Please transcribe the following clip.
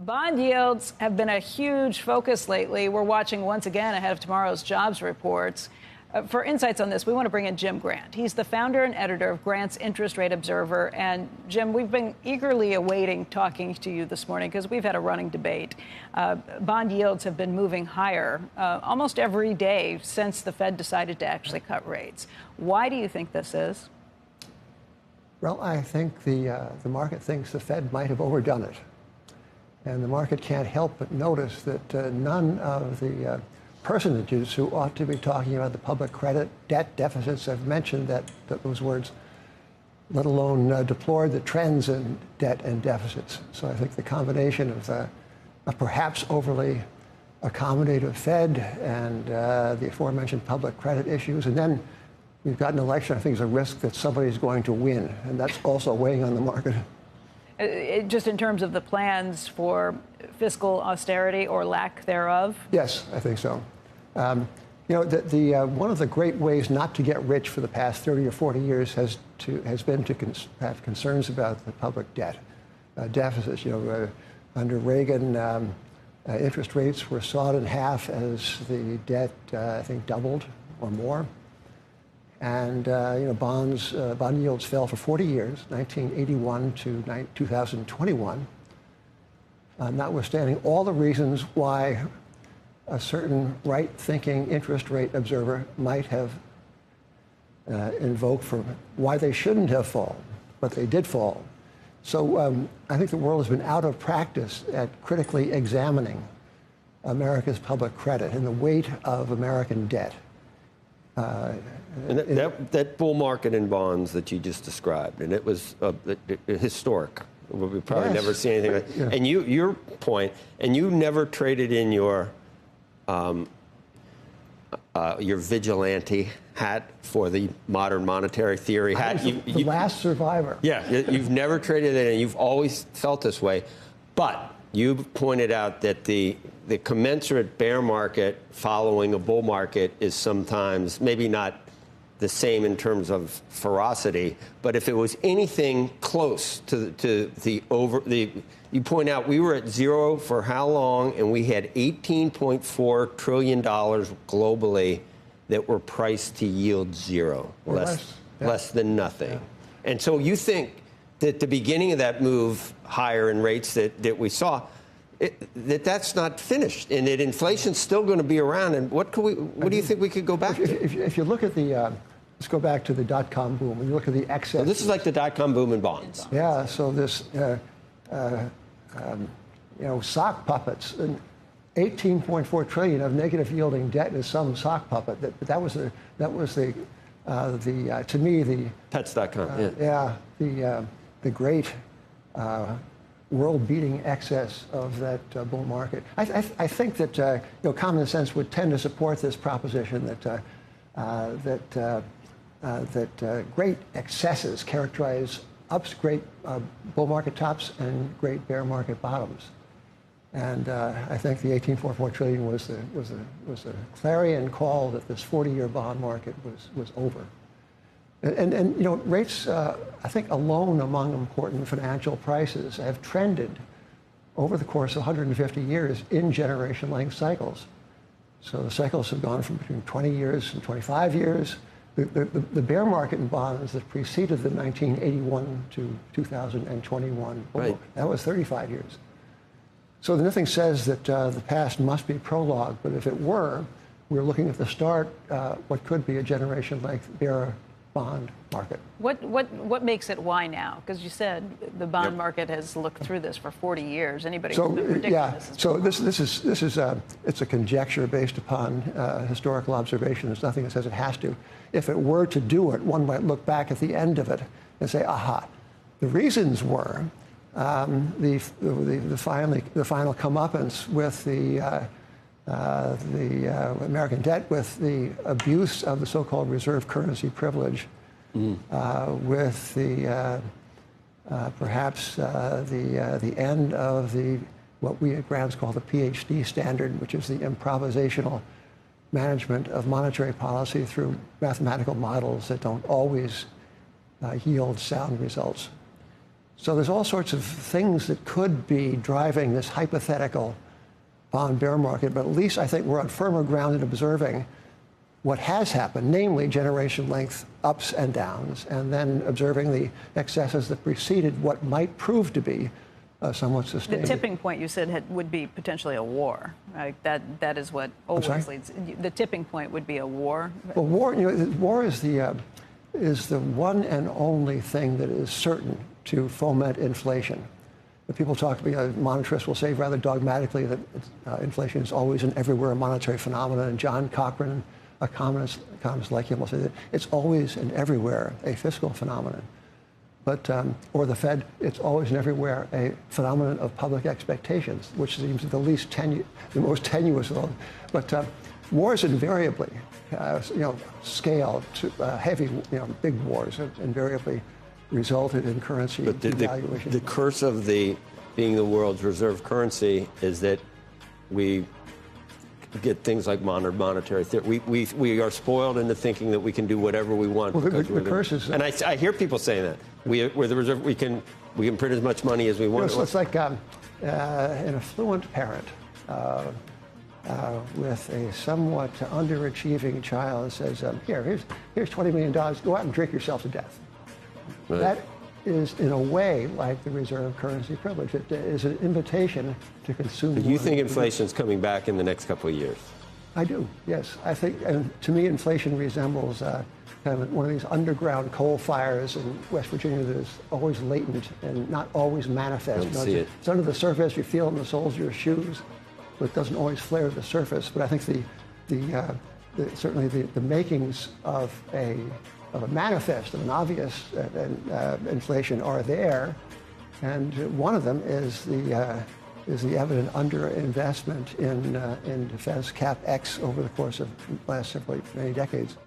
Bond yields have been a huge focus lately. We're watching once again ahead of tomorrow's jobs reports. For insights on this, we want to bring in Jim Grant. He's the founder and editor of Grant's Interest Rate Observer. And Jim, we've been eagerly awaiting talking to you this morning because we've had a running debate. Bond yields have been moving higher almost every day since the Fed decided to actually cut rates. Why do you think this is? Well, I think the market thinks the Fed might have overdone it. And the market can't help but notice that none of the personages who ought to be talking about the public credit debt deficits have mentioned those words, let alone deplored the trends in debt and deficits. So I think the combination of a perhaps overly accommodative Fed and the aforementioned public credit issues, and then we've got an election, I think, is a risk that somebody's going to win, and that's also weighing on the market. Just in terms of the plans for fiscal austerity or lack thereof? Yes, I think so. One of the great ways not to get rich for the past 30 or 40 years has been to have concerns about the public debt deficits. Under Reagan, interest rates were sawed in half as the debt, I think, doubled or more. And bond yields fell for 40 years, 1981 to 2021, notwithstanding all the reasons why a certain right-thinking interest rate observer might have invoked for why they shouldn't have fallen, but they did fall. So I think the world has been out of practice at critically examining America's public credit and the weight of American debt. And that bull market in bonds that you just described, and it was historic. We've probably never seen anything like that. Yeah. And your point, and you never traded in your vigilante hat for the modern monetary theory hat. The last survivor. Yeah, you've never traded it, and you've always felt this way. But you pointed out that the commensurate bear market following a bull market is sometimes maybe not the same in terms of ferocity, but if it was anything close to you point out we were at zero for how long, and we had $18.4 trillion globally that were priced to yield zero, less than nothing. Yeah. And so you think that the beginning of that move higher in rates that we saw, that's not finished, and that inflation's still going to be around. And what do you think we could go back to? If you look at let's go back to the dot-com boom. When you look at the excess. So this is like the dot-com boom in bonds. Yeah. So this, sock puppets, and 18.4 trillion of negative yielding debt is some sock puppet. That was to me the Pets.com. The great world-beating excess of that bull market. I think that common sense would tend to support this proposition that great excesses characterize great bull market tops and great bear market bottoms. And I think the 18.44 trillion was a clarion call that this 40-year bond market was over. And rates, I think, alone among important financial prices have trended over the course of 150 years in generation-length cycles. So the cycles have gone from between 20 years and 25 years. The bear market in bonds that preceded the 1981 to 2021 boom, that was 35 years. So nothing says that the past must be prologue, but if it were, we're looking at the start, what could be a generation-length bear bond market. What makes it why now? Because you said the bond market has looked through this for 40 years. Anybody who's been predicting this? So this is it's a conjecture based upon historical observation. There's nothing that says it has to. If it were to do it, one might look back at the end of it and say, aha, the reasons were the final comeuppance with the American debt, with the abuse of the so-called reserve currency privilege, with the perhaps the end of what we at Grants call the PhD standard, which is the improvisational management of monetary policy through mathematical models that don't always yield sound results. So there's all sorts of things that could be driving this hypothetical bond bear market, but at least I think we're on firmer ground in observing what has happened, namely generation length ups and downs, and then observing the excesses that preceded what might prove to be somewhat sustained. The tipping point, you said, would be potentially a war. Right? That is what always leads. The tipping point would be a war. Well, war is the one and only thing that is certain to foment inflation. People talk, monetarists will say rather dogmatically that inflation is always and everywhere a monetary phenomenon. And John Cochrane, economists like him, will say that it's always and everywhere a fiscal phenomenon. But, or the Fed, it's always and everywhere a phenomenon of public expectations, which seems the most tenuous of all. But wars invariably, scale to heavy, big wars invariably resulted in currency devaluation. The curse of being the world's reserve currency is that we get things like monetary theory. We are spoiled into thinking that we can do whatever we want. Well, the curse is, and I hear people saying that we're the reserve. We can print as much money as we want. It's like an affluent parent with a somewhat underachieving child says, here's $20 million. Go out and drink yourself to death. Right. That is, in a way, like the reserve currency privilege. It is an invitation to consume. Do you think inflation is coming back in the next couple of years? I do, yes. I think, and to me, inflation resembles kind of one of these underground coal fires in West Virginia that is always latent and not always manifest. It's under the surface. You feel it in the soles of your shoes, but it doesn't always flare to the surface. But I think certainly the makings of a manifest, of an obvious inflation are there, and one of them is the evident underinvestment in defense CapEx over the course of the last many decades.